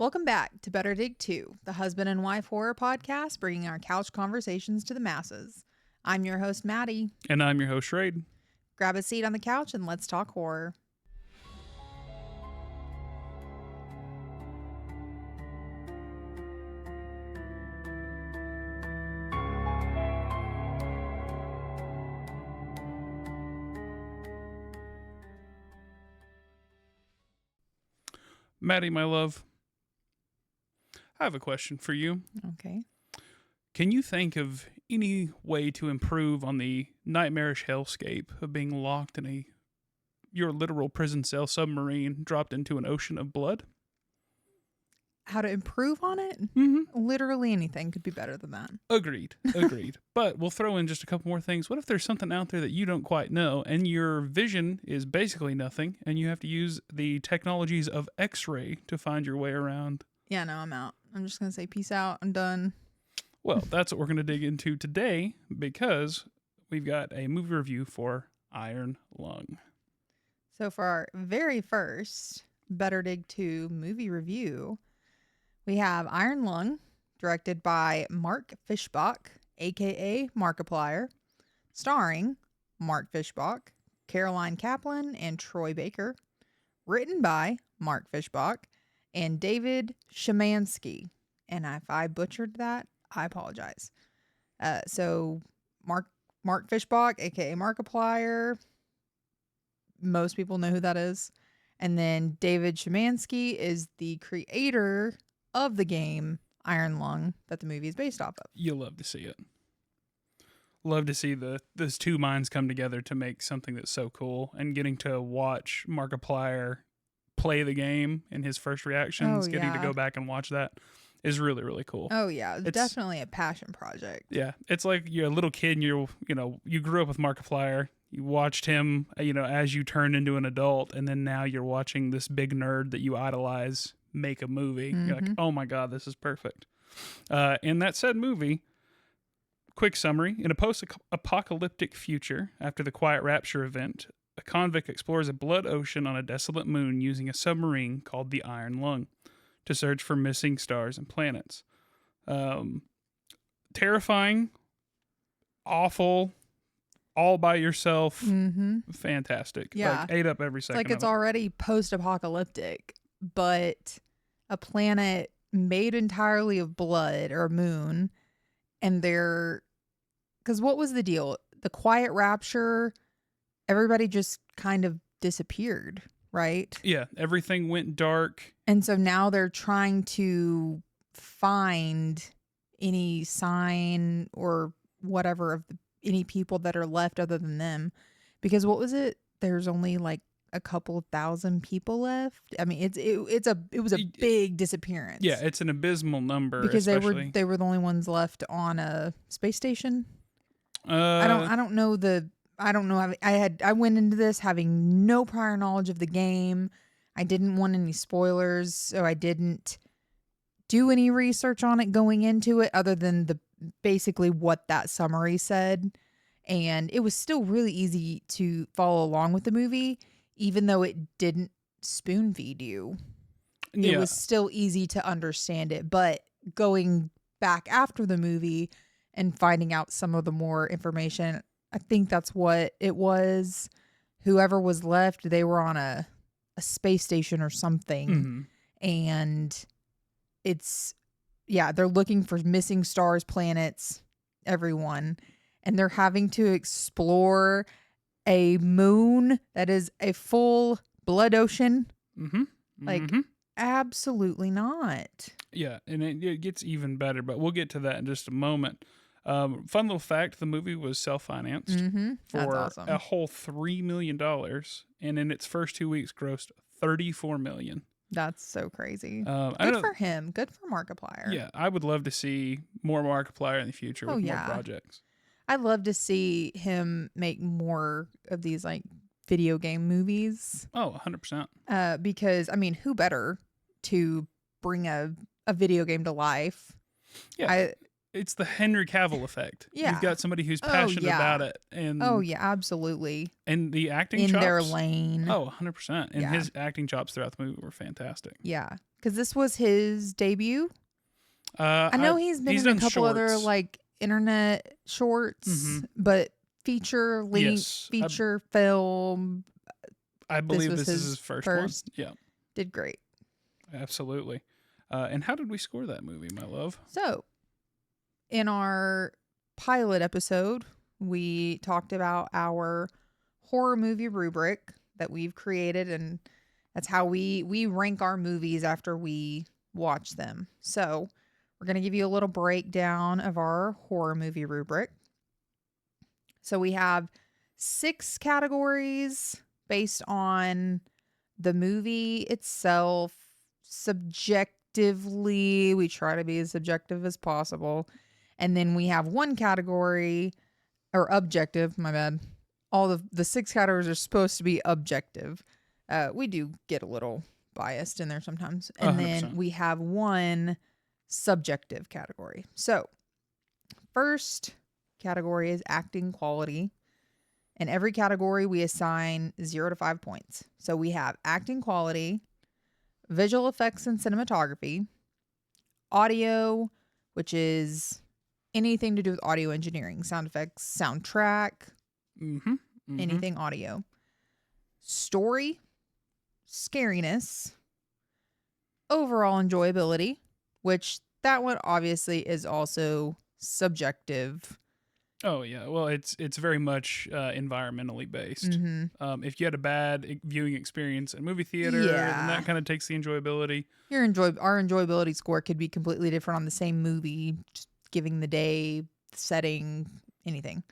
Welcome back to Better Dig 2, the husband and wife horror podcast bringing our couch conversations to the masses. I'm your host, Maddie. And I'm your host, Raid. Grab a seat on the couch and let's talk horror. Maddie, my love, I have a question for you. Okay. Can you think of any way to improve on the nightmarish hellscape of being locked in your literal prison cell submarine dropped into an ocean of blood? How to improve on it? Mm-hmm. Literally anything could be better than that. Agreed. But we'll throw in just a couple more things. What if there's something out there that you don't quite know and your vision is basically nothing and you have to use the technologies of X-ray to find your way around? Yeah, no, I'm out. I'm just going to say peace out. I'm done. Well, that's what we're going to dig into today because we've got a movie review for Iron Lung. So for our very first Better Dig 2 movie review, we have Iron Lung, directed by Mark Fischbach, a.k.a. Markiplier, starring Mark Fischbach, Caroline Kaplan, and Troy Baker, written by Mark Fischbach and David Szymanski. And if I butchered that, I apologize. So Mark Fischbach, a.k.a. Markiplier, most people know who that is. And then David Szymanski is the creator of the game Iron Lung that the movie is based off of. You'll love to see it. Love to see those two minds come together to make something that's so cool, and getting to watch Markiplier play the game in his first reactions, getting to go back and watch that is really, really cool. Oh yeah, it's definitely a passion project. Yeah, it's like you're a little kid and you grew up with Markiplier. You watched him, as you turned into an adult, and then now you're watching this big nerd that you idolize make a movie. Mm-hmm. You're like, oh my God, this is perfect. In that said movie, quick summary, in a post-apocalyptic future after the Quiet Rapture event, a convict explores a blood ocean on a desolate moon using a submarine called the Iron Lung to search for missing stars and planets. Terrifying, awful, all by yourself, fantastic. Yeah. Like, ate up every second. It's like it's already post-apocalyptic, but a planet made entirely of blood, or a moon, and because what was the deal? The Quiet Rapture, everybody just kind of disappeared, right? Yeah, everything went dark. And so now they're trying to find any sign or whatever of any people that are left other than them. Because what was it? There's only like a couple thousand people left. I mean, it was a big disappearance. Yeah, it's an abysmal number because especially. they were the only ones left on a space station. I don't know. I went into this having no prior knowledge of the game. I didn't want any spoilers, so I didn't do any research on it going into it other than basically what that summary said. And it was still really easy to follow along with the movie, even though it didn't spoon feed you. It was still easy to understand it. But going back after the movie and finding out some of the more information, I think that's what it was. Whoever was left, they were on a space station or something. Mm-hmm. And they're looking for missing stars, planets, everyone. And they're having to explore a moon that is a full blood ocean. Mm-hmm. Like, absolutely not. Yeah, and it gets even better, but we'll get to that in just a moment. Fun little fact, the movie was self-financed for awesome. a whole $3 million, and in its first 2 weeks grossed $34 million. That's so crazy. Good for him. Good for Markiplier. Yeah, I would love to see more Markiplier in the future with more projects. I'd love to see him make more of these like video game movies. Oh, 100%. Because, I mean, who better to bring a video game to life? Yeah. It's the Henry Cavill effect. Yeah. You've got somebody who's passionate about it. And absolutely. And the acting in chops. their lane. Oh, 100%. And his acting chops throughout the movie were fantastic. Yeah. Because this was his debut. Uh, I I know he's been he's in a done couple other shorts. like internet shorts, Hmm. but feature length, Yes, feature film. I This believe was this is his his first one. first. Yeah, Did great. absolutely. And how did we score that movie, my love? So, in our pilot episode, we talked about our horror movie rubric that we've created, and that's how we rank our movies after we watch them. So, we're going to give you a little breakdown of our horror movie rubric. So, we have 6 categories based on the movie itself. Subjectively, we try to be as subjective as possible. And then we have one category, or objective, my bad. All the 6 categories are supposed to be objective. We do get a little biased in there sometimes. And then 100%. we have one subjective category. So, first category is acting quality. In every category, we assign 0 to 5 points. So we have acting quality, visual effects and cinematography, audio, which is anything to do with audio engineering, sound effects, soundtrack, Mm-hmm. Mm-hmm. anything audio, story, scariness, overall enjoyability, which that one obviously is also subjective. Oh yeah, well it's very much environmentally based. Mm-hmm. If you had a bad viewing experience in movie theater, then Yeah. that kind of takes the enjoyability. Our enjoyability score could be completely different on the same movie, just giving the day, setting, anything.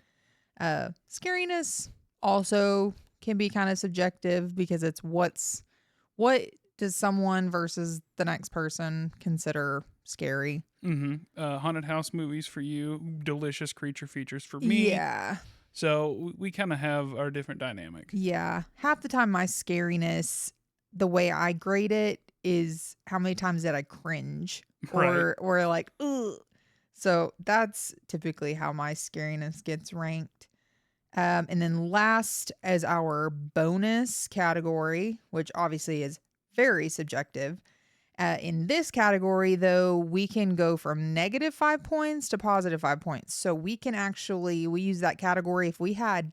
Scariness also can be kind of subjective because it's what does someone versus the next person consider scary. Mm-hmm. Haunted house movies for you, delicious creature features for me. Yeah. So we kind of have our different dynamic. Yeah. Half the time my scariness, the way I grade it is how many times did I cringe Right. or like, ugh. So that's typically how my scariness gets ranked. And then last as our bonus category, which obviously is very subjective. In this category, though, we can go from negative 5 points to positive 5 points. So we use that category if we had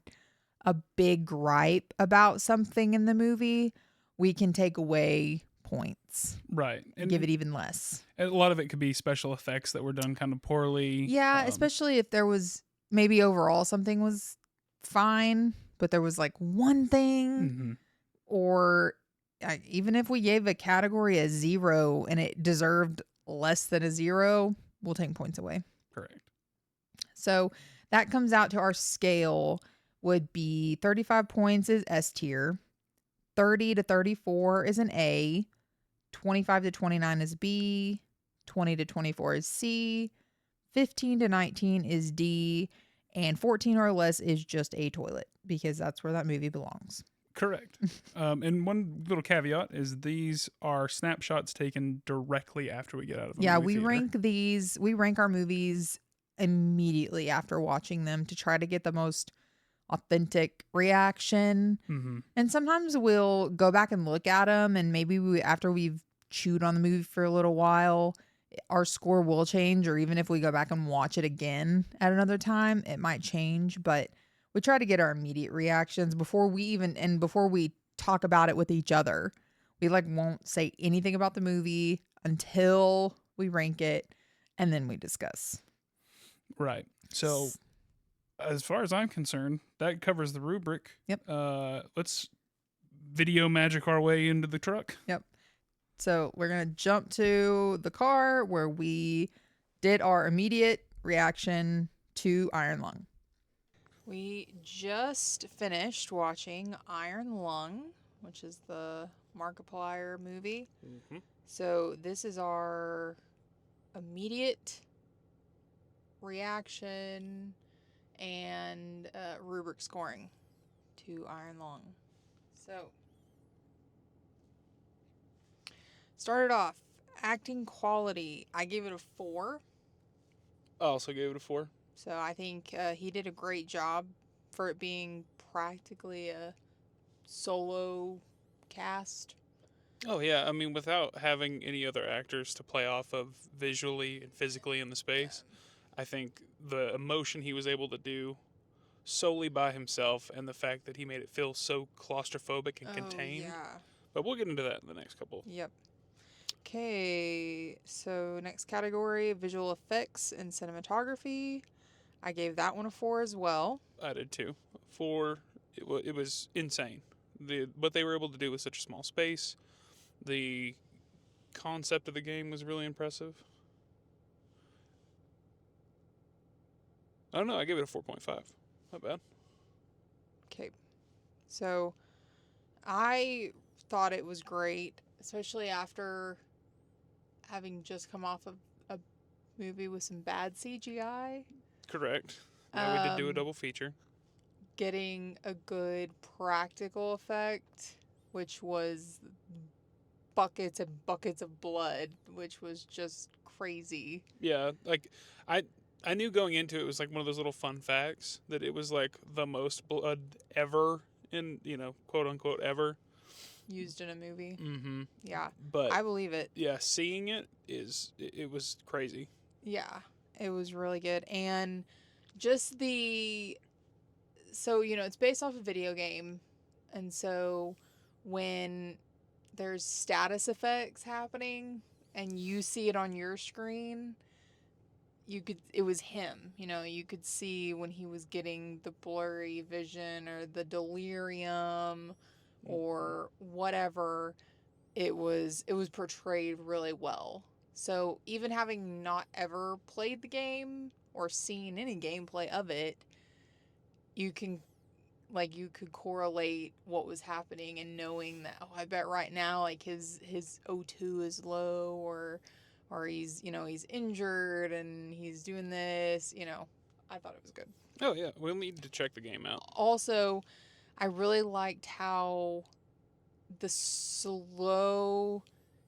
a big gripe about something in the movie, we can take away points, Right. give it even less. A lot of it could be special effects that were done kind of poorly. Yeah, especially if there was maybe overall something was fine, but there was like one thing, Mm-hmm. or even if we gave a category a 0 and it deserved less than a 0, we'll take points away. Correct. So that comes out to our scale would be 35 points is S tier, 30 to 34 is an A, 25 to 29 is B, 20 to 24 is C, 15 to 19 is D, and 14 or less is just a toilet because that's where that movie belongs. Correct. And one little caveat is these are snapshots taken directly after we get out of a Yeah, movie theater. we rank our movies immediately after watching them to try to get the most authentic reaction. Mm-hmm. And sometimes we'll go back and look at them, and maybe after we've chewed on the movie for a little while, our score will change. Or even if we go back and watch it again at another time, it might change. But we try to get our immediate reactions before we talk about it with each other. We like won't say anything about the movie until we rank it, and then we discuss. Right. So as far as I'm concerned, that covers the rubric. Yep. Let's video magic our way into the truck. Yep. So we're going to jump to the car where we did our immediate reaction to Iron Lung. We just finished watching Iron Lung, which is the Markiplier movie. Mm-hmm. So this is our immediate reaction and rubric scoring to Iron Lung. So started off acting quality. I gave it a 4. I also gave it a 4. So I think he did a great job for it being practically a solo cast. Oh yeah, I mean, without having any other actors to play off of visually and physically in the space, I think the emotion he was able to do solely by himself, and the fact that he made it feel so claustrophobic and Oh, contained. yeah. But we'll get into that in the next couple. Yep. Okay, so next category, visual effects and cinematography. I gave that one a 4 as well. I did too. For it was insane. What they were able to do with such a small space. The concept of the game was really impressive. I don't know. I gave it a 4.5. Not bad. Okay, so I thought it was great, especially after having just come off of a movie with some bad CGI. Correct. Yeah, we did do a Um, double feature. Getting a good practical effect, which was buckets and buckets of blood, which was just crazy. Yeah, like I I knew going into it was like one of those little fun facts that it was like the most blood ever in, quote unquote ever. Used in a movie. Mm-hmm. Yeah, But I believe it. yeah, seeing it was crazy. Yeah, it was really good. And just the. So, it's based off a video game. And so when there's status effects happening and you see it on your screen, it was him. You could see when he was getting the blurry vision or the delirium or whatever. It was portrayed really well. So even having not ever played the game or seen any gameplay of it, you can you could correlate what was happening and knowing that, oh, I bet right now like his O2 is low, or he's injured and he's doing this. I thought it was good. Oh yeah, we'll need to check the game out. Also, I really liked how the slow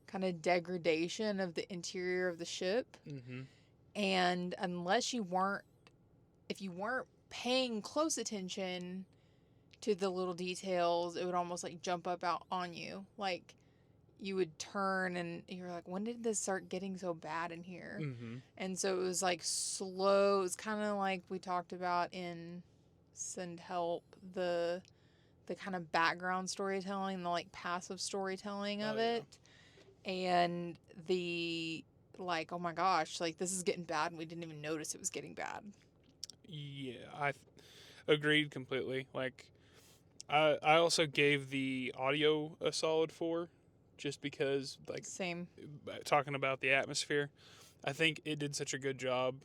kind of degradation of the interior of the ship. Mm-hmm. And if you weren't paying close attention to the little details, it would almost like jump up out on you. Like you would turn and you're like, when did this start getting so bad in here? Mm-hmm. And so it was like slow. It's kind of like we talked about in Send Help, the kind of background storytelling, the like passive storytelling of it. And the like, oh my gosh, like this is getting bad and we didn't even notice it was getting bad. Yeah, I agreed completely. Like I also gave the audio a solid 4 just because like Same. talking about the atmosphere. I think it did such a good job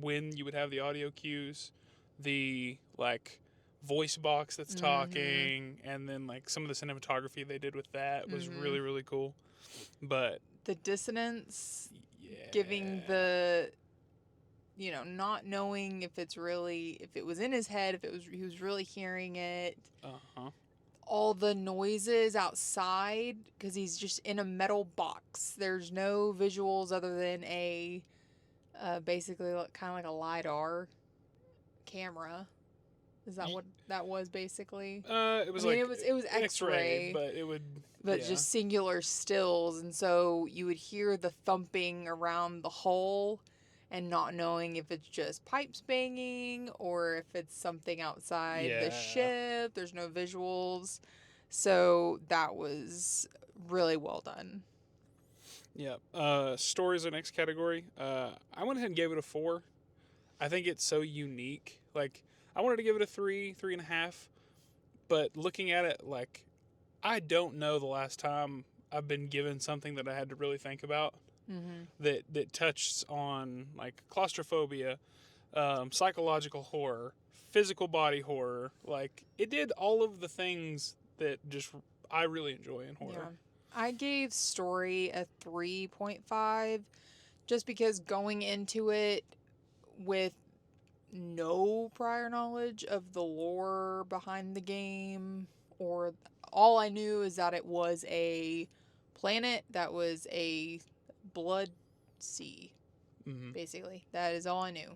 when you would have the audio cues, the like voice box that's talking, and then like some of the cinematography they did with that was really really cool. But the dissonance, yeah, giving the not knowing if it was in his head, if he was really hearing it. uh-huh. All the noises outside, because he's just in a metal box. There's no visuals other than a basically kind of like a LiDAR camera. Is that what that was basically? It was it was X-ray, but it would but just singular stills, and so you would hear the thumping around the hull, and not knowing if it's just pipes banging or if it's something outside the ship. There's no visuals, so that was really well done. Yeah. Stories the next category. I went ahead and gave it a 4. I think it's so unique. Like I wanted to give it a 3, 3.5, but looking at it, like I don't know the last time I've been given something that I had to really think about. That touched on like claustrophobia, psychological horror, physical body horror. Like it did all of the things that just I really enjoy in horror. Yeah. I gave story a 3.5 just because going into it with no prior knowledge of the lore behind the game, or all I knew is that it was a planet that was a blood sea. Basically, that is all I knew.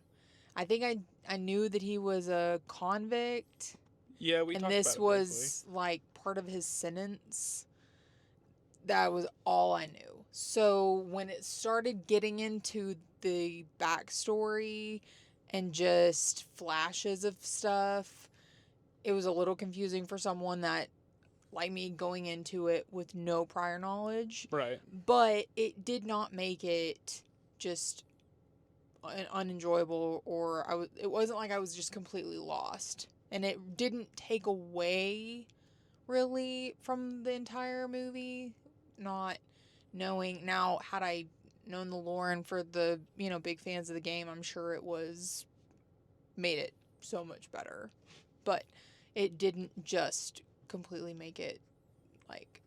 I think I knew that he was a convict. Yeah, we and talked this about it was like part of his sentence. that was all I knew. So when it started getting into the backstory and just flashes of stuff, it was a little confusing for someone that, like me, going into it with no prior knowledge. Right. But it did not make it just unenjoyable, or it wasn't like I was just completely lost. And it didn't take away really from the entire movie, not knowing. Now, had I known the lore, and for the, big fans of the game, I'm sure it was made it so much better. But it didn't just completely make it like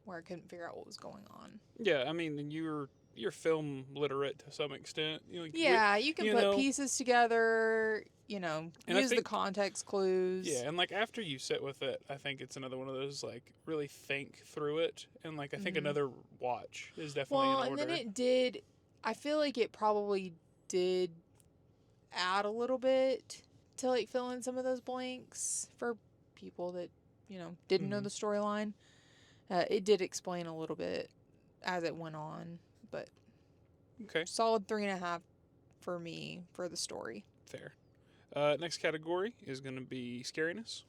where I couldn't figure out what was going on. Yeah, I mean, you're film literate to some extent. Yeah, you can put know, pieces together, and use the context clues. Yeah, and like after you sit with it, I think it's another one of those like really think through it, and like I think another watch is definitely in order. And then it did. I feel like it probably did add a little bit to like fill in some of those blanks for people that didn't know the storyline. It did explain a little bit as it went on, but okay, solid 3.5 for me for the story. Fair. Next category is going to be scariness.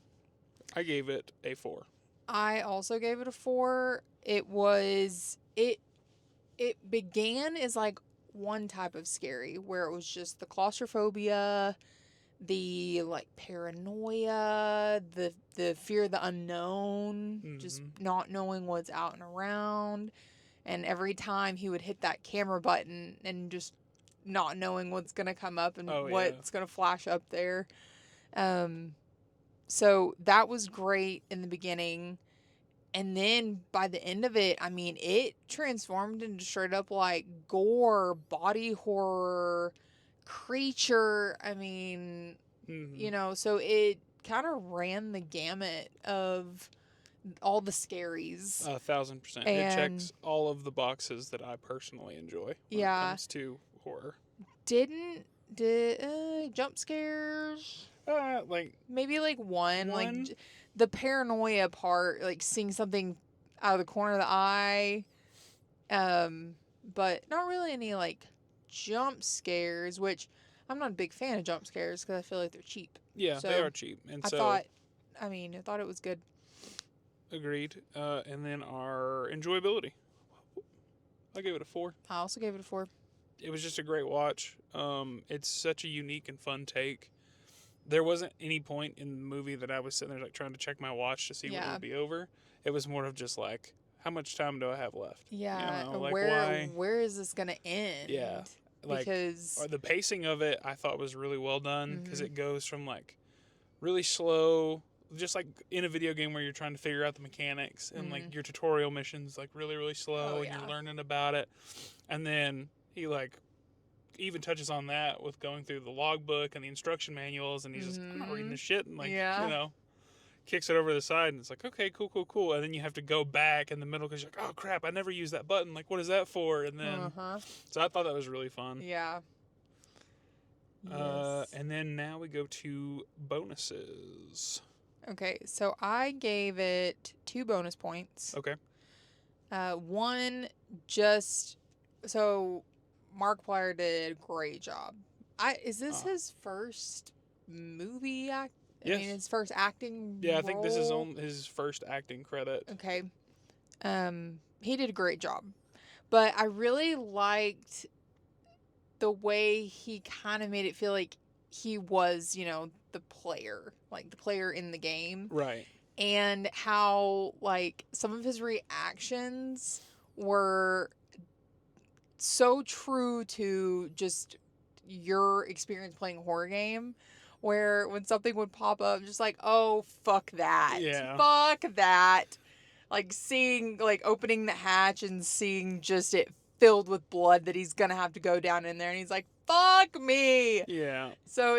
I gave it a 4. I also gave it a 4. It began as like one type of scary, where it was just the claustrophobia, the like paranoia, the fear of the unknown, just not knowing what's out and around. And every time he would hit that camera button and just not knowing what's going to come up and what's going to flash up there. So that was great in the beginning. And then by the end of it, I mean, it transformed into straight up like gore, body horror, creature. I mean, so it kind of ran the gamut of all the scaries. 1,000%. It checks all of the boxes that I personally enjoy when it comes to horror. Did jump scares? Like maybe like one, like the paranoia part, like seeing something out of the corner of the eye. But not really any like jump scares, which I'm not a big fan of jump scares because I feel like they're cheap. Yeah, so they are cheap, and I thought it was good. Agreed. And then our enjoyability, I gave it a 4. I also gave it a 4. It was just a great watch. It's such a unique and fun take. There wasn't any point in the movie that I was sitting there like trying to check my watch to see when it would be over. It was more of just like, how much time do I have left? Yeah, like where is this gonna end? Yeah, like, because the pacing of it I thought was really well done, because it goes from like really slow, just like in a video game where you're trying to figure out the mechanics, and like your tutorial missions like really, really slow, and you're learning about it, and then he like even touches on that with going through the logbook and the instruction manuals, and he's just, I'm not reading this shit, and like kicks it over to the side, and it's like, okay, cool, and then you have to go back in the middle because you're like, oh crap, I never used that button, like what is that for? And then so I thought that was really fun. Yes. And then now we go to bonuses. Okay, so I gave it 2 bonus points. Okay. One, so Markiplier did a great job. Is this his first movie act? Yes. I mean, his first acting Yeah, I think this is role? his first acting credit. Okay. He did a great job. But I really liked the way he kind of made it feel like he was, the player, like the player in the game. Right. And how, like, some of his reactions were so true to just your experience playing a horror game, where when something would pop up, just like, oh, fuck that. Yeah. Fuck that. Like, opening the hatch and seeing just it filled with blood that he's gonna have to go down in there, and he's like, fuck me. Yeah. So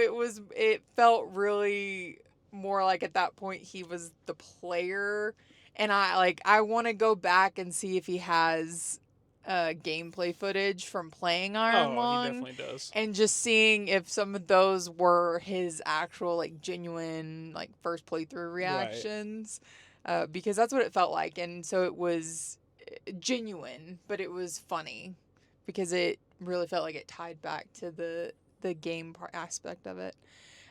it felt really more like at that point he was the player, and I want to go back and see if he has gameplay footage from playing Iron Lung. He definitely does. And just seeing if some of those were his actual like genuine like first playthrough reactions. because that's what it felt like. And so it was genuine, but it was funny because it really felt like it tied back to the game aspect of it.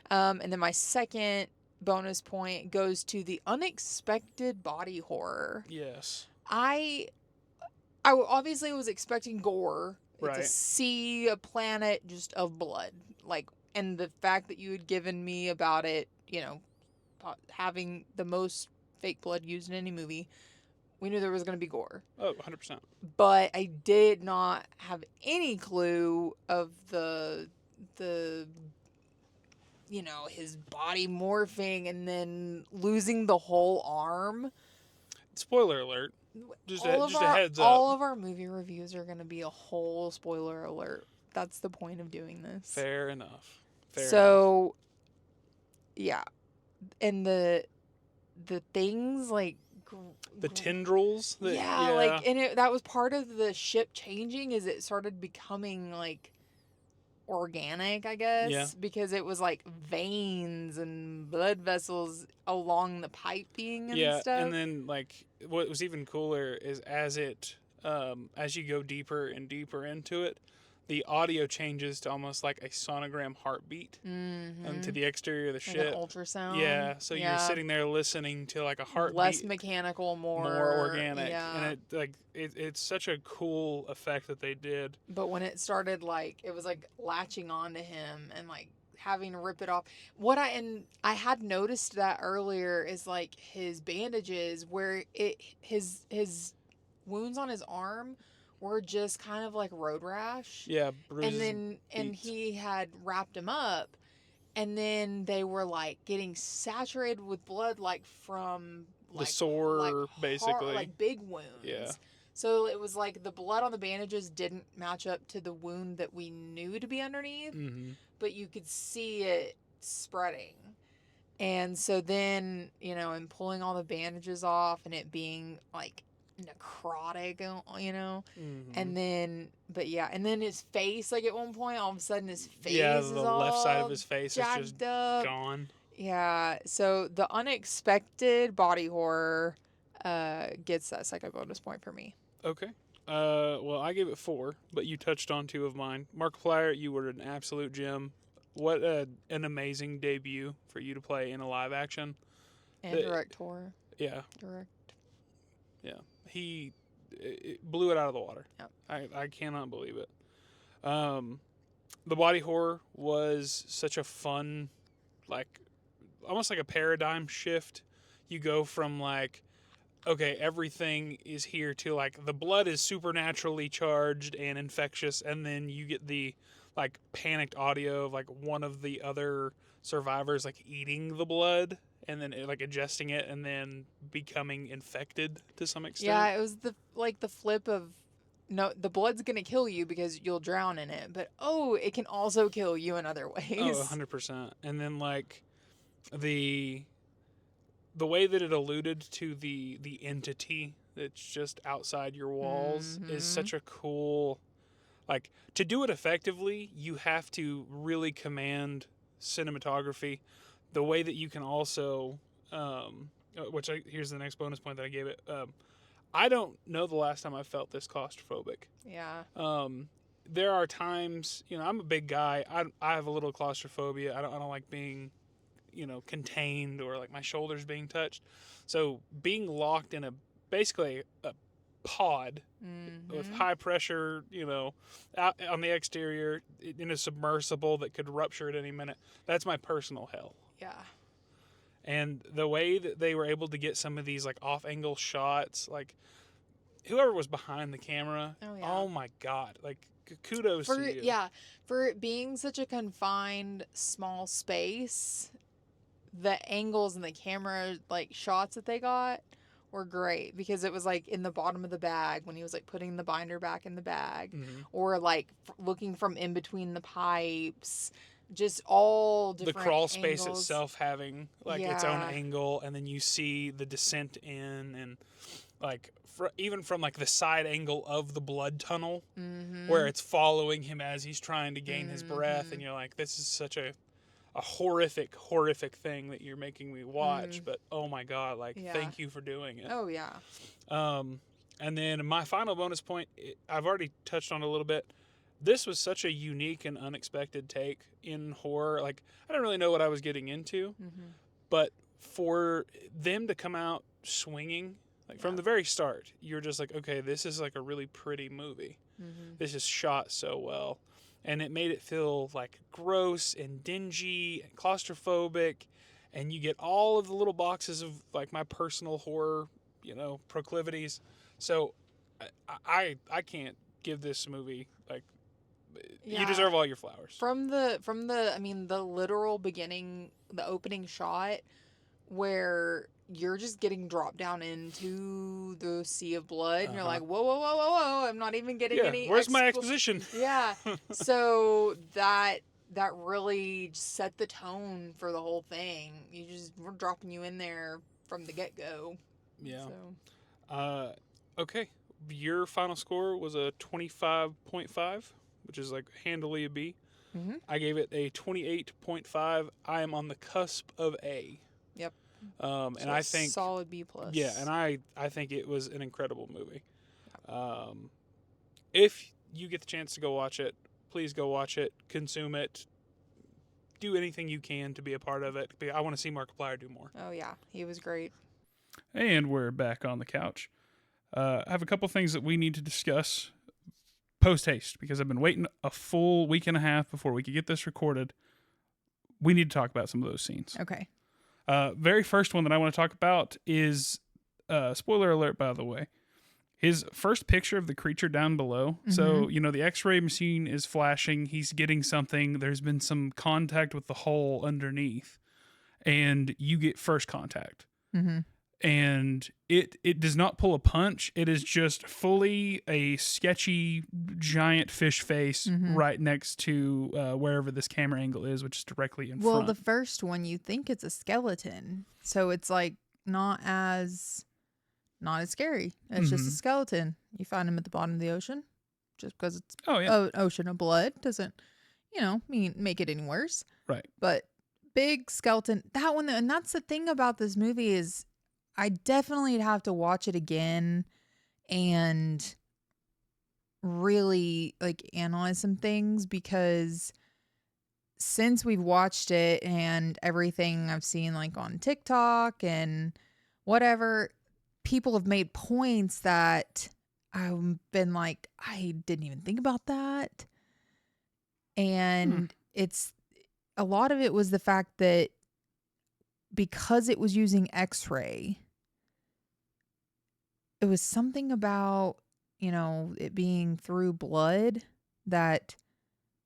And then my second bonus point goes to the unexpected body horror. Yes. I obviously was expecting gore. It's a Right. sea, a planet just of blood. Like, and the fact that you had given me about it, having the most fake blood used in any movie, we knew there was going to be gore. Oh, 100%. But I did not have any clue of the his body morphing and then losing the whole arm. Spoiler alert. Just a heads up. All of our movie reviews are going to be a whole spoiler alert. That's the point of doing this. Fair enough. Yeah. And the things like the tendrils. That was part of the ship changing, is it started becoming like organic, I guess. Yeah. Because it was like veins and blood vessels along the piping and stuff. Yeah, and then like what was even cooler is as you go deeper and deeper into it, the audio changes to almost like a sonogram heartbeat into the exterior of the ship. An ultrasound. Yeah, so you're sitting there listening to like a heartbeat. Less mechanical, more organic. Yeah. And it's such a cool effect that they did. But when it started, like, it was like latching onto him and like having to rip it off. I had noticed that earlier is like his bandages where his wounds on his arm were just kind of like road rash. Yeah, bruises. And he had wrapped him up, and then they were like getting saturated with blood, like from the sore, basically, like big wounds. Yeah. So it was like the blood on the bandages didn't match up to the wound that we knew to be underneath, but you could see it spreading. And so then, in pulling all the bandages off and it being like necrotic, and then his face, like at one point all of a sudden his face is the all left side of his face is just up. gone. Yeah, so the unexpected body horror gets that second bonus point for me. Okay. Well, I gave it 4, but you touched on 2 of mine. Markiplier, you were an absolute gem. What an amazing debut for you to play in a live action. And director. Yeah. Direct. Yeah. He blew it out of the water. Yep. I cannot believe it. The body horror was such a fun, like, almost like a paradigm shift. You go from like, okay, everything is here to like the blood is supernaturally charged and infectious, and then you get the like panicked audio of like one of the other survivors like eating the blood and then like ingesting it and then becoming infected to some extent. Yeah, it was the flip of, no, the blood's gonna kill you because you'll drown in it, but it can also kill you in other ways. Oh, 100%. And then like the way that it alluded to the entity that's just outside your walls is such a cool, like, to do it effectively, you have to really command cinematography. The way that you can also, here's the next bonus point that I gave it. I don't know the last time I felt this claustrophobic. Yeah. There are times, I'm a big guy. I have a little claustrophobia. I don't like being, contained or like my shoulders being touched. So being locked in basically a pod with high pressure, out on the exterior in a submersible that could rupture at any minute. That's my personal hell. Yeah. And the way that they were able to get some of these like off-angle shots, like whoever was behind the camera, oh my God, like kudos to you. Yeah, for it being such a confined small space, the angles and the camera like shots that they got were great because it was like in the bottom of the bag when he was like putting the binder back in the bag, or like looking from in between the pipes. Just all different the crawl space angles. itself having like its own angle, and then you see the descent in, and like even from like the side angle of the blood tunnel where it's following him as he's trying to gain his breath, and you're like, this is such a a horrific thing that you're making me watch, but oh my god, like Yeah. thank you for doing it. Oh yeah. And then my final bonus point, I've already touched on a little bit. This was such a unique and unexpected take in horror. Like I don't really know what I was getting into, but for them to come out swinging, like from the very start, you're just like, okay, this is like a really pretty movie. This is shot so well, and it made it feel like gross and dingy and claustrophobic, and you get all of the little boxes of like my personal horror, proclivities. So I can't give this movie like you deserve all your flowers. From the I mean the literal beginning, the opening shot where you're just getting dropped down into the sea of blood and you're like, whoa, whoa, whoa, whoa, whoa, I'm not even getting any where's my exposition? Yeah. So that really set the tone for the whole thing. We're dropping you in there from the get-go. Yeah. So. Okay. Your final score was a 25.5, which is like handily a B. I gave it a 28.5. I am on the cusp of A. Yep. And I think solid B plus. Yeah, and I think it was an incredible movie. If you get the chance to go watch it, please go watch it, consume it, do anything you can to be a part of it. I want to see Markiplier do more. Oh yeah, he was great. And we're back on the couch. I have a couple things that we need to discuss post haste because I've been waiting a full week and a half before we could get this recorded. We need to talk about some of those scenes. Okay. Very first one that I want to talk about is, spoiler alert, by the way, his first picture of the creature down below. So, the x-ray machine is flashing. He's getting something. There's been some contact with the hole underneath. And you get first contact. And it does not pull a punch. It is just fully a sketchy giant fish face right next to wherever this camera angle is, which is directly in front. Well, the first one, you think it's a skeleton. So it's like not as scary. It's just a skeleton. You find him at the bottom of the ocean. Just because it's ocean of blood doesn't, make it any worse. Right. But big skeleton, that one, and that's the thing about this movie is I definitely have to watch it again and really like analyze some things because since we've watched it and everything I've seen like on TikTok and whatever, people have made points that I've been like, I didn't even think about that. And it's a lot of it was the fact that because it was using X-ray, it was something about, it being through blood that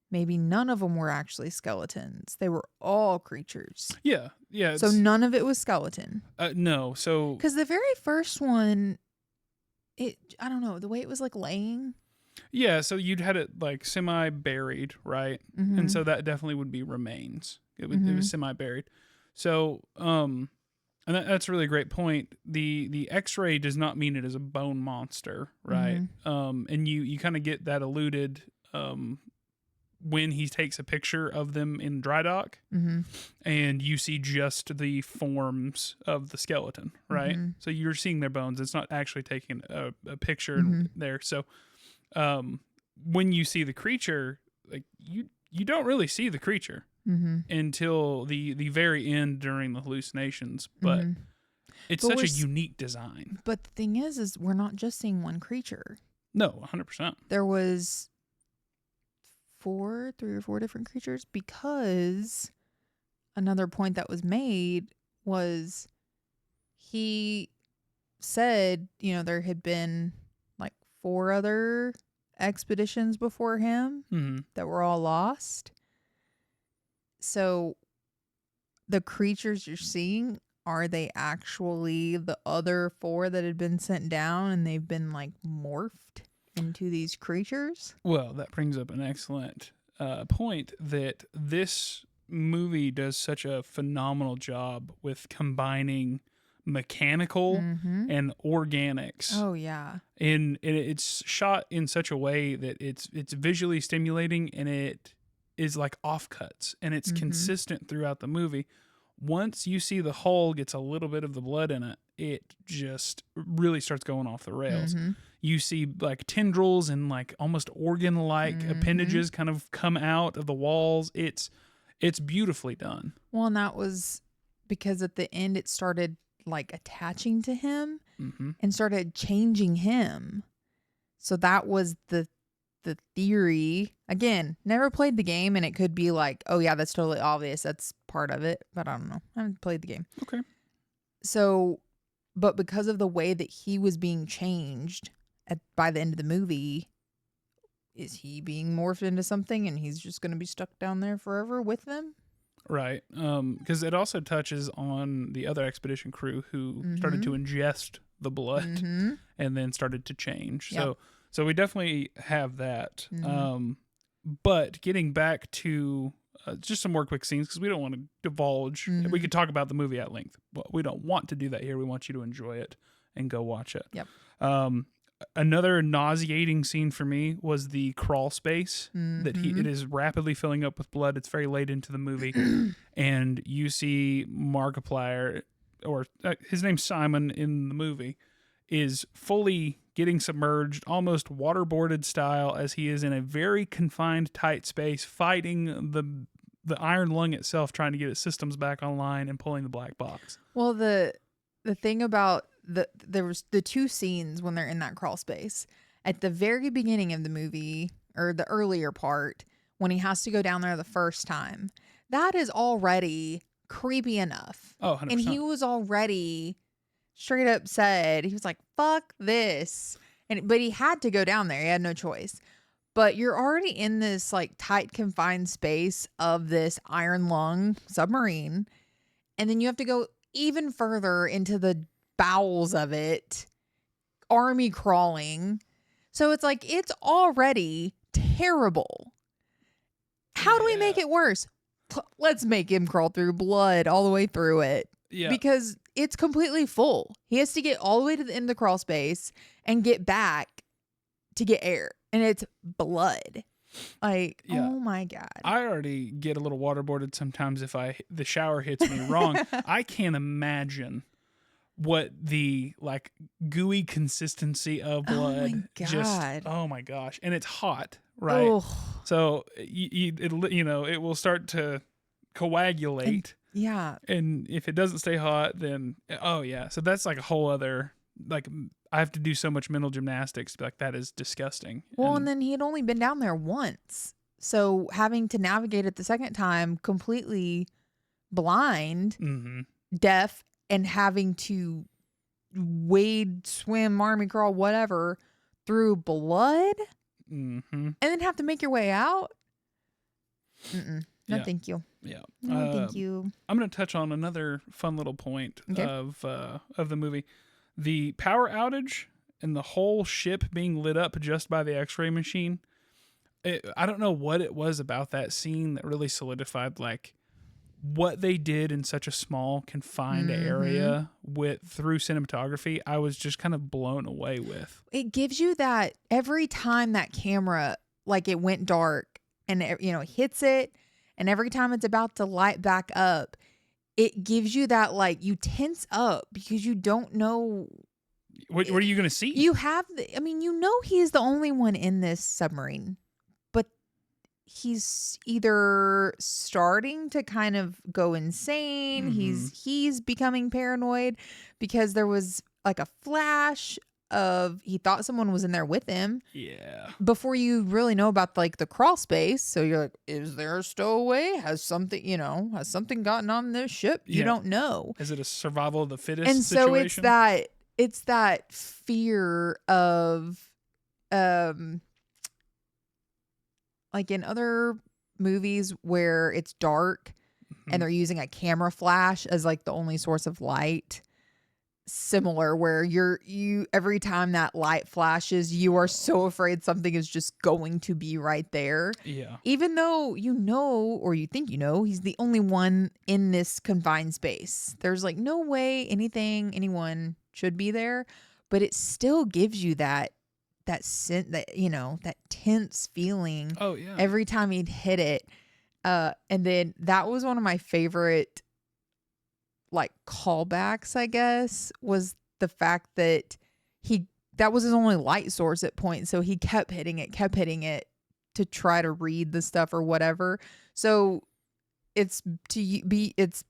maybe none of them were actually skeletons. They were all creatures. Yeah. Yeah. So none of it was skeleton. No. So. Because the very first one, I don't know, the way it was like laying. Yeah. So you'd had it like semi-buried, right? And so that definitely would be remains. It was semi-buried. So, and that's a really great point. The X-ray does not mean it is a bone monster, right? And you kind of get that alluded when he takes a picture of them in dry dock, and you see just the forms of the skeleton, right? So you're seeing their bones. It's not actually taking a picture there. So when you see the creature, like you don't really see the creature. Until the very end during the hallucinations, but it's such a unique design. But the thing is we're not just seeing one creature. No, 100%. There was 3 or 4 different creatures because another point that was made was he said, there had been like 4 other expeditions before him that were all lost. So the creatures you're seeing, are they actually the other 4 that had been sent down and they've been like morphed into these creatures? Well, that brings up an excellent point that this movie does such a phenomenal job with combining mechanical and organics. Oh yeah. And it's shot in such a way that it's visually stimulating and it is like offcuts, and it's Mm-hmm. consistent throughout the movie. Once you see the hull gets a little bit of the blood in it, it just really starts going off the rails. Mm-hmm. You see like tendrils and like almost organ-like Mm-hmm. appendages kind of come out of the walls. It's beautifully done. Well, and that was because at the end it started like attaching to him Mm-hmm. and started changing him. So that was the theory. Again, never played the game, and it could be like, oh yeah, that's totally obvious. That's part of it, but I don't know. I haven't played the game. Okay. So, but because of the way that he was being changed by the end of the movie, is he being morphed into something and he's just going to be stuck down there forever with them? Right. Because it also touches on the other expedition crew who started to ingest the blood Mm-hmm. and then started to change. Yep. So we definitely have that. Mhm. But getting back to just some more quick scenes, because we don't want to divulge. Mhm. We could talk about the movie at length, but we don't want to do that here. We want you to enjoy it and go watch it. Yep. Another nauseating scene for me was the crawl space that it is rapidly filling up with blood. It's very late into the movie, and you see Markiplier, or his name's Simon in the movie, is fully getting submerged, almost waterboarded style, as he is in a very confined, tight space, fighting the iron lung itself, trying to get its systems back online and pulling the black box. Well, the thing about there was the two scenes when they're in that crawl space. At the very beginning of the movie, or the earlier part, when he has to go down there the first time, that is already creepy enough. Oh, 100%. And he was already straight up said, he was like, fuck this. But he had to go down there. He had no choice. But you're already in this like tight confined space of this iron lung submarine. And then you have to go even further into the bowels of it, army crawling. So it's like, it's already terrible. How do we make it worse? Let's make him crawl through blood all the way through it. Yeah. Because it's completely full. He has to get all the way to the end of the crawl space and get back to get air. And it's blood. Like, Yeah. oh my God. I already get a little waterboarded sometimes if the shower hits me wrong. I can't imagine what the like gooey consistency of blood God. oh my gosh, and it's hot, right? Ugh. So it will start to coagulate, Yeah. and if it doesn't stay hot, then oh yeah, so that's like a whole other, like, I have to do so much mental gymnastics to be like, that is disgusting. Well, and then he had only been down there once. So having to navigate it the second time completely blind, deaf, and having to wade, swim, army crawl, whatever, through blood, and then have to make your way out. No, Yeah. thank you. Yeah. No, thank you. I'm going to touch on another fun little point Okay. of the movie. The power outage and the whole ship being lit up just by the X-ray machine. I don't know what it was about that scene that really solidified like what they did in such a small confined area through cinematography. I was just kind of blown away with. It gives you that every time that camera, like it went dark and it hits it, and every time it's about to light back up, it gives you that, like, you tense up because you don't know. What are you going to see? You have, he's the only one in this submarine, but he's either starting to kind of go insane. He's becoming paranoid because there was like a flash of he thought someone was in there with him. Yeah. Before you really know about like the crawl space, so you're like, is there a stowaway? Has something gotten on this ship? You don't know. Is it a survival of the fittest And situation? so it's that fear of like in other movies where it's dark and they're using a camera flash as like the only source of light. Similar, where you every time that light flashes, you are so afraid something is just going to be right there. Yeah. Even though or you think he's the only one in this confined space. There's like no way anyone should be there, but it still gives you that sense, that that tense feeling. Oh yeah. Every time he'd hit it. And then that was one of my favorite like callbacks, I guess, was the fact that he that was his only light source at points, so he kept hitting it to try to read the stuff or whatever. So it's it's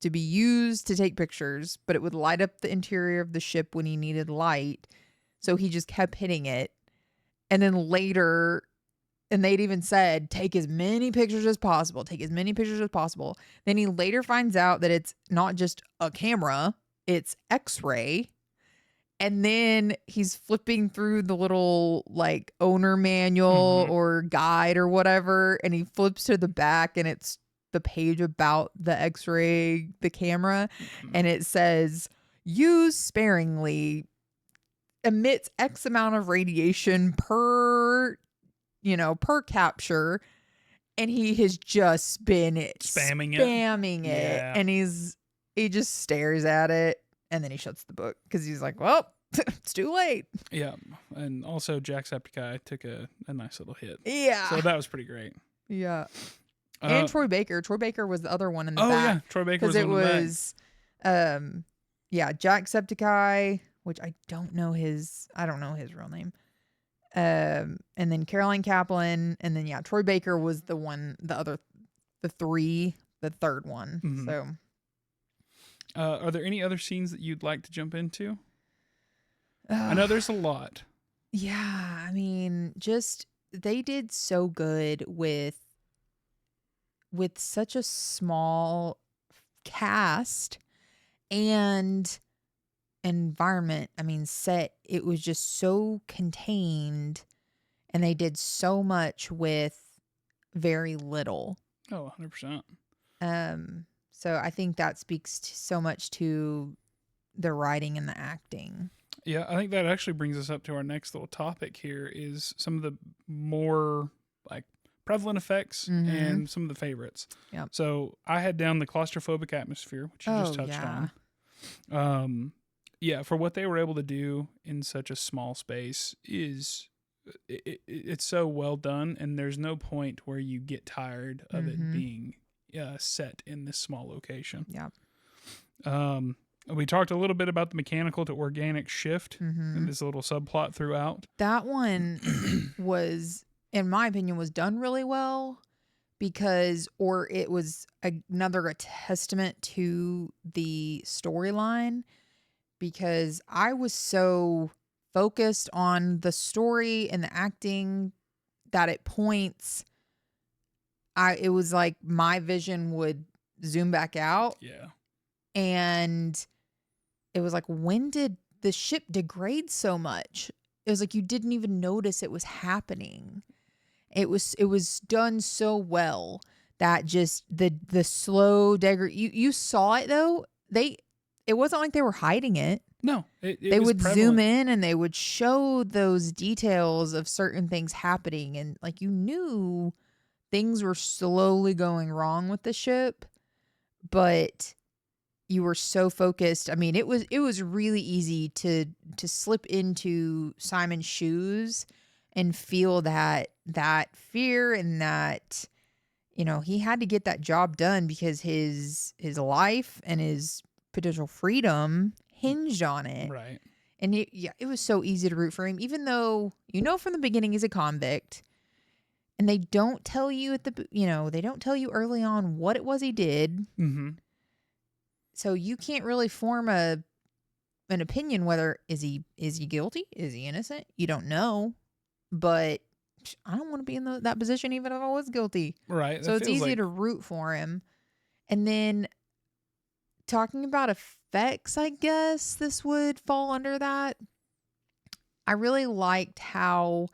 to be used to take pictures, but it would light up the interior of the ship when he needed light. So he just kept hitting it. And then later, and they'd even said, take as many pictures as possible, take as many pictures as possible. Then he later finds out that it's not just a camera, it's X-ray. And then he's flipping through the little like owner manual or guide or whatever, and he flips to the back and it's the page about the X-ray, the camera, and it says, use sparingly, emits X amount of radiation per capture. And he has just been spamming it. Yeah. And he just stares at it. And then he shuts the book because he's like, well, it's too late. Yeah. And also Jacksepticeye took a nice little hit. Yeah. So that was pretty great. Yeah. And Troy Baker. Troy Baker was the other one in the back. Oh, yeah. Troy Baker was in the back. Because it was, Jacksepticeye, which I don't know his real name. And then Caroline Kaplan. And then, Troy Baker was the third one. Mm-hmm. So. Are there any other scenes that you'd like to jump into? I know there's a lot. Yeah, I mean, just they did so good with such a small cast and environment. I mean, set. It was just so contained, and they did so much with very little. Oh, 100%. So I think that speaks so much to the writing and the acting. Yeah, I think that actually brings us up to our next little topic here is some of the more like prevalent effects and some of the favorites. Yep. So I had down the claustrophobic atmosphere, which you just touched on. For what they were able to do in such a small space it's so well done, and there's no point where you get tired of it being set in this small location. Yeah. We talked a little bit about the mechanical to organic shift and this little subplot throughout. That one was, in my opinion, was done really well or it was a testament to the storyline, because I was so focused on the story and the acting that at points it was like my vision would zoom back out. Yeah. And it was like, when did the ship degrade so much? It was like you didn't even notice it was happening. It was done so well that just the slow you saw it though. It wasn't like they were hiding it. No, they would prevalent. Zoom in and they would show those details of certain things happening, and like you knew things were slowly going wrong with the ship, but you were so focused. I mean, it was really easy to slip into Simon's shoes and feel that fear and that, he had to get that job done because his life and his potential freedom hinged on it. Right. And it was so easy to root for him, even though from the beginning he's a convict. And they don't tell you they don't tell you early on what it was he did. Mm-hmm. So you can't really form an opinion whether is he guilty? Is he innocent? You don't know. But I don't want to be in that position even if I was guilty. Right. So it's easy to root for him. And then talking about effects, I guess this would fall under that. I really liked how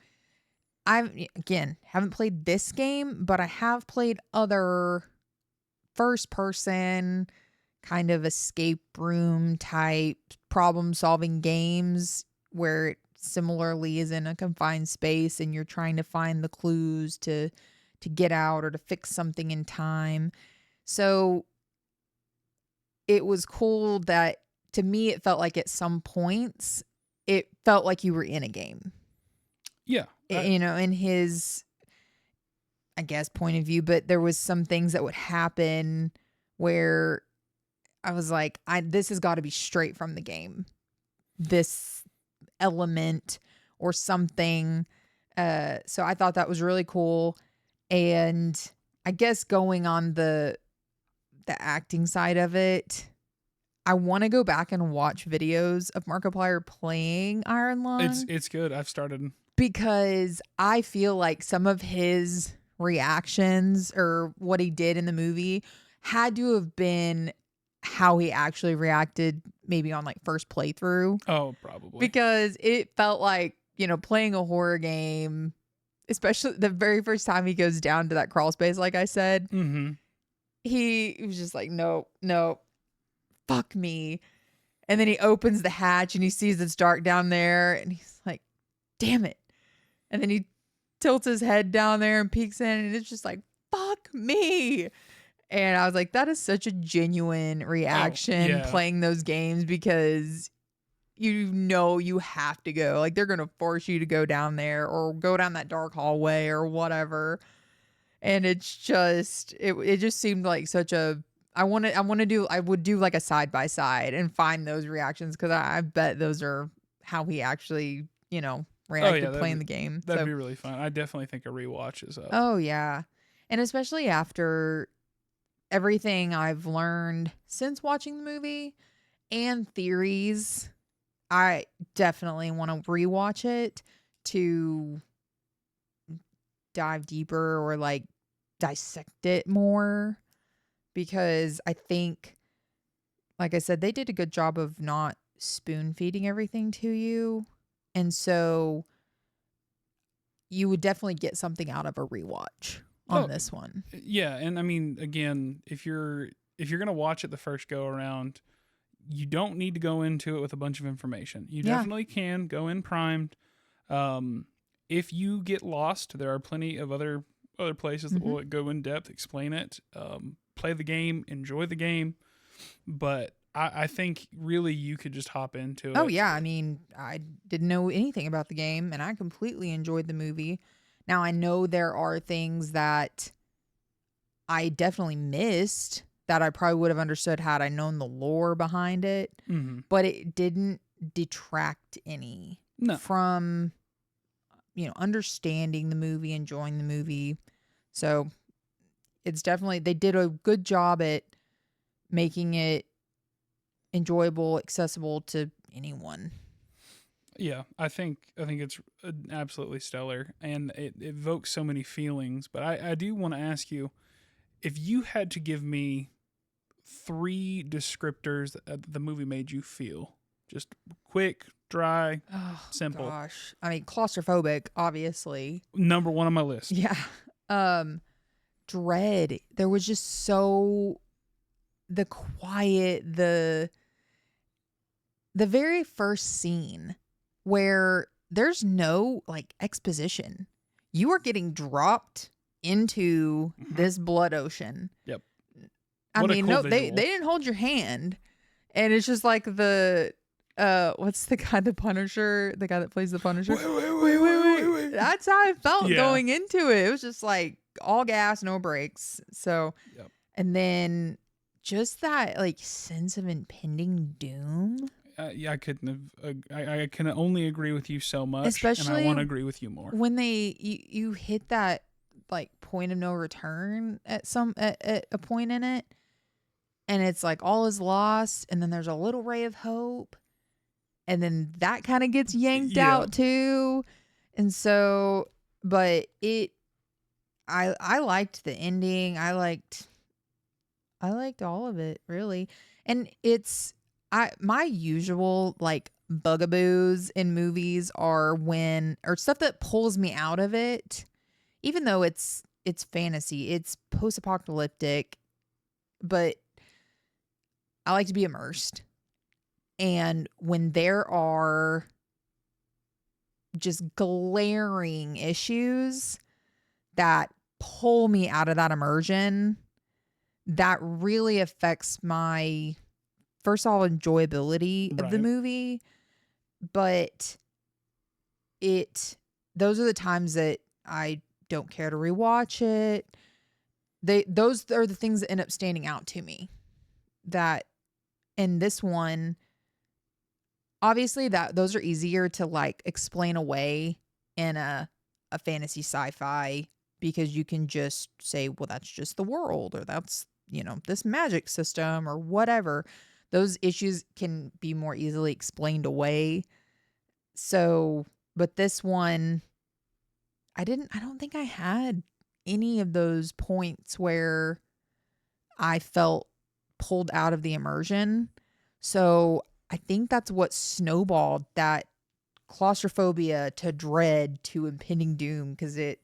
haven't played this game, but I have played other first person kind of escape room type problem solving games where it similarly is in a confined space and you're trying to find the clues to get out or to fix something in time. So it was cool that, to me, it felt like at some points it felt like you were in a game. Yeah. In his, I guess, point of view, but there was some things that would happen where I was like, this has got to be straight from the game. This element or something. So I thought that was really cool. And I guess going on the acting side of it, I want to go back and watch videos of Markiplier playing Iron Lung It's good. I've started. because I feel like some of his reactions or what he did in the movie had to have been how he actually reacted maybe on like first playthrough, Oh, probably. because it felt like, playing a horror game, especially the very first time he goes down to that crawl space, like I said, Mm-hmm. he was just like, nope, nope, fuck me. And then he opens the hatch and he sees it's dark down there and he's like, damn it. And then he tilts his head down there and peeks in and it's just like, fuck me. And I was like, that is such a genuine reaction yeah. playing those games, because you have to go. Like, they're going to force you to go down there or go down that dark hallway or whatever. And it's just, it just seemed like such a, I would do like a side by side and find those reactions, because I bet those are how he actually, reacted playing the game. That'd be really fun. I definitely think a rewatch is up. Oh, yeah. And especially after everything I've learned since watching the movie and theories, I definitely want to rewatch it to dive deeper or like dissect it more, because I think, like I said, they did a good job of not spoon feeding everything to you. And so you would definitely get something out of a rewatch on this one. Yeah, and I mean, again, if you're gonna watch it the first go around, you don't need to go into it with a bunch of information. You definitely can go in primed. If you get lost, there are plenty of other places that will go in depth, explain it, play the game, enjoy the game. But I think really you could just hop into it. Oh, yeah. I mean, I didn't know anything about the game and I completely enjoyed the movie. Now, I know there are things that I definitely missed that I probably would have understood had I known the lore behind it, but it didn't detract any from, understanding the movie, enjoying the movie. So it's definitely, they did a good job at making it enjoyable, accessible to anyone. Yeah, I think it's absolutely stellar, and it evokes so many feelings. But I do want to ask you, if you had to give me 3 descriptors that the movie made you feel, just quick, dry, simple. Gosh, I mean, claustrophobic, obviously. Number 1 on my list. Yeah. Dread. There was just so the quiet, the very first scene where there's no like exposition. You are getting dropped into this blood ocean. Yep. I mean, no, they didn't hold your hand. And it's just like the what's the guy, the Punisher, the guy that plays the Punisher? Wait. That's how I felt going into it. It was just like all gas, no brakes. So, and then just that like sense of impending doom. Yeah, I couldn't have. I can only agree with you so much, especially and I want to agree with you more. When you hit that like point of no return at a point in it, and it's like all is lost, and then there's a little ray of hope, and then that kind of gets yanked out too, and so, but I liked the ending. I liked all of it, really, and it's. My usual like bugaboos in movies are or stuff that pulls me out of it, even though it's fantasy, it's post-apocalyptic, but I like to be immersed. And when there are just glaring issues that pull me out of that immersion, that really affects my, first of all, enjoyability of the movie, but those are the times that I don't care to rewatch it. Those are the things that end up standing out to me. That in this one, obviously that those are easier to like explain away in a fantasy sci-fi, because you can just say, well, that's just the world, or that's, this magic system or whatever. Those issues can be more easily explained away. So, but this one, I don't think I had any of those points where I felt pulled out of the immersion. So I think that's what snowballed that claustrophobia to dread to impending doom, because it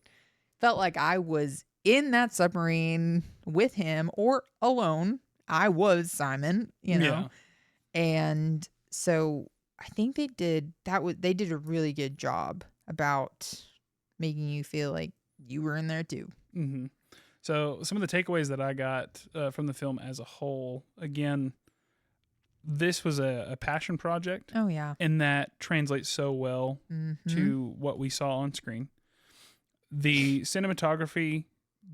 felt like I was in that submarine with him or alone. I was Simon, Yeah. And so I think they did a really good job about making you feel like you were in there too. Mm-hmm. So some of the takeaways that I got from the film as a whole, again, this was a passion project, Oh yeah. and that translates so well Mm-hmm. to what we saw on screen. The cinematography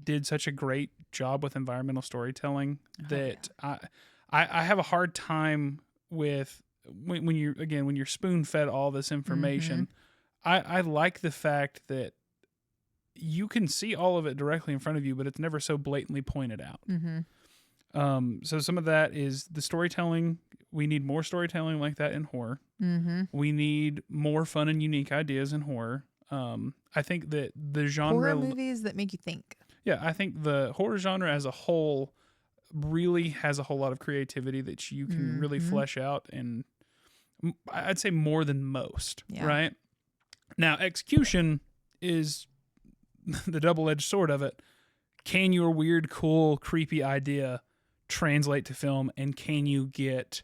did such a great job with environmental storytelling that I have a hard time with when you're spoon fed all this information. I like the fact that you can see all of it directly in front of you, but it's never so blatantly pointed out. So some of that is the storytelling. We need more storytelling like that in horror. We need more fun and unique ideas in horror. I think that the genre, horror movies that make you think. yeah, I think the horror genre as a whole really has a whole lot of creativity that you can really flesh out, and I'd say more than most, right? Now, execution is the double-edged sword of it. Can your weird, cool, creepy idea translate to film, and can you get,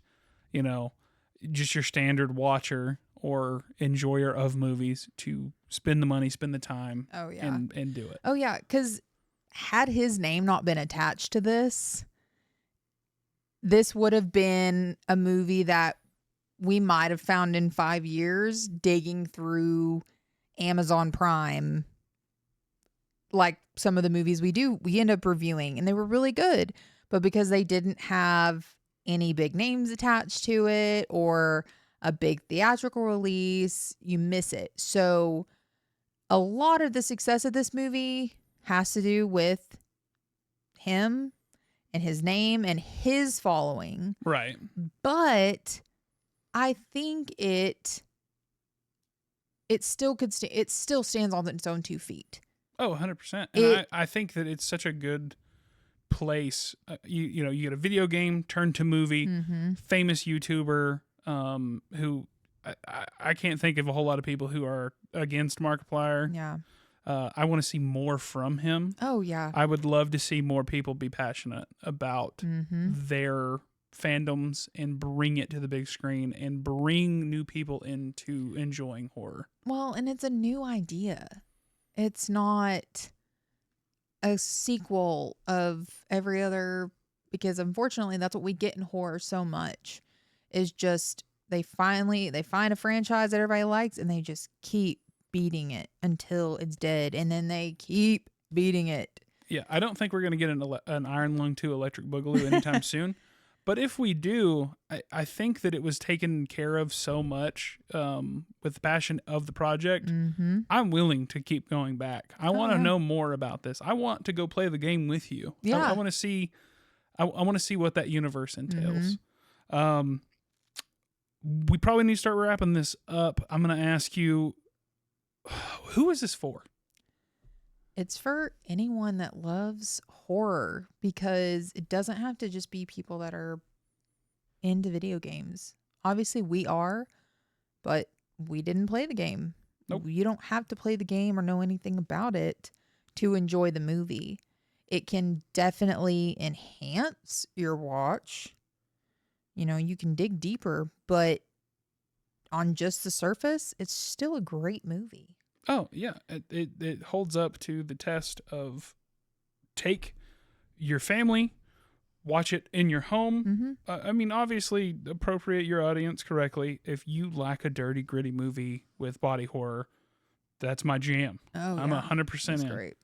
just your standard watcher or enjoyer of movies to spend the money, spend the time, and do it? Oh yeah, because had his name not been attached to this would have been a movie that we might have found in 5 years digging through Amazon Prime, like some of the movies we end up reviewing, and they were really good, but because they didn't have any big names attached to it or a big theatrical release, you miss it. So a lot of the success of this movie has to do with him and his name and his following. Right. But I think it still it still stands on its own 2 feet. Oh, 100%. And I think that it's such a good place. You get a video game turned to movie, famous YouTuber who I can't think of a whole lot of people who are against Markiplier. Yeah. I want to see more from him. Oh, yeah. I would love to see more people be passionate about their fandoms and bring it to the big screen and bring new people into enjoying horror. Well, and it's a new idea. It's not a sequel of every other, because unfortunately that's what we get in horror so much, is just they find a franchise that everybody likes and they just keep beating it until it's dead, and then they keep beating it. Yeah, I don't think we're going to get an Iron Lung 2 Electric Boogaloo anytime soon. But if we do, I think that it was taken care of so much with the passion of the project. I'm willing to keep going back. I want to know more about this. I want to go play the game with you. Yeah. I want to see. I want to see what that universe entails. We probably need to start wrapping this up. I'm going to ask you, who is this for? It's for anyone that loves horror, because it doesn't have to just be people that are into video games. Obviously we are, but we didn't play the game. Nope. You don't have to play the game or know anything about it to enjoy the movie. It can definitely enhance your watch. You can dig deeper, but on just the surface, it's still a great movie. Oh, yeah. It holds up to the test of take your family, watch it in your home. I mean, obviously, appropriate your audience correctly. If you like a dirty, gritty movie with body horror, That's my jam. Oh, I'm yeah. 100% That's in. great.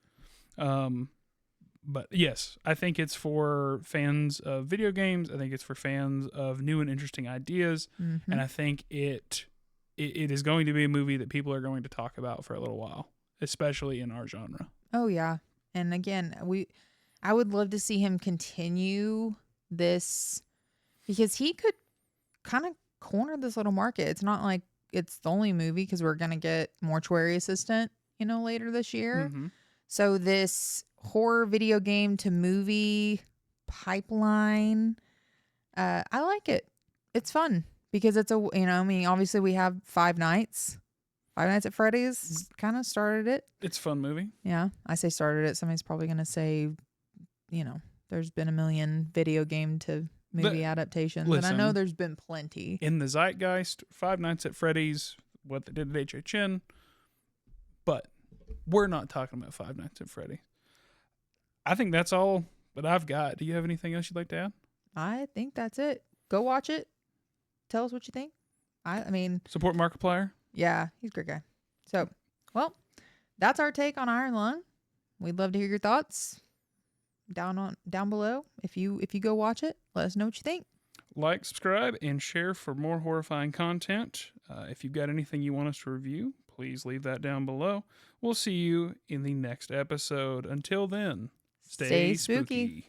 But yes, I think it's for fans of video games. I think it's for fans of new and interesting ideas, Mm-hmm. and I think it is going to be a movie that people are going to talk about for a little while, especially in our genre. Oh, yeah. And again, I would love to see him continue this because he could kind of corner this little market. It's not like it's the only movie because we're going to get Mortuary Assistant, later this year. Mm-hmm. So this horror video game to movie pipeline, I like it. It's fun because it's obviously we have Five Nights. Five Nights at Freddy's kind of started it. It's a fun movie. Yeah, I say started it. Somebody's probably going to say, there's been a million video game to movie adaptations. And I know listen, there's been plenty. In the zeitgeist, Five Nights at Freddy's, what they did at HHN, but we're not talking about Five Nights at Freddy's. I think that's all that I've got. Do you have anything else you'd like to add? I think that's it. Go watch it. Tell us what you think. I mean, Support Markiplier. yeah, he's a great guy. So, well, that's our take on Iron Lung. We'd love to hear your thoughts down below. If you go watch it, let us know what you think. Like, subscribe, and share for more horrifying content. If you've got anything you want us to review, please leave that down below. We'll see you in the next episode. Until then, stay spooky.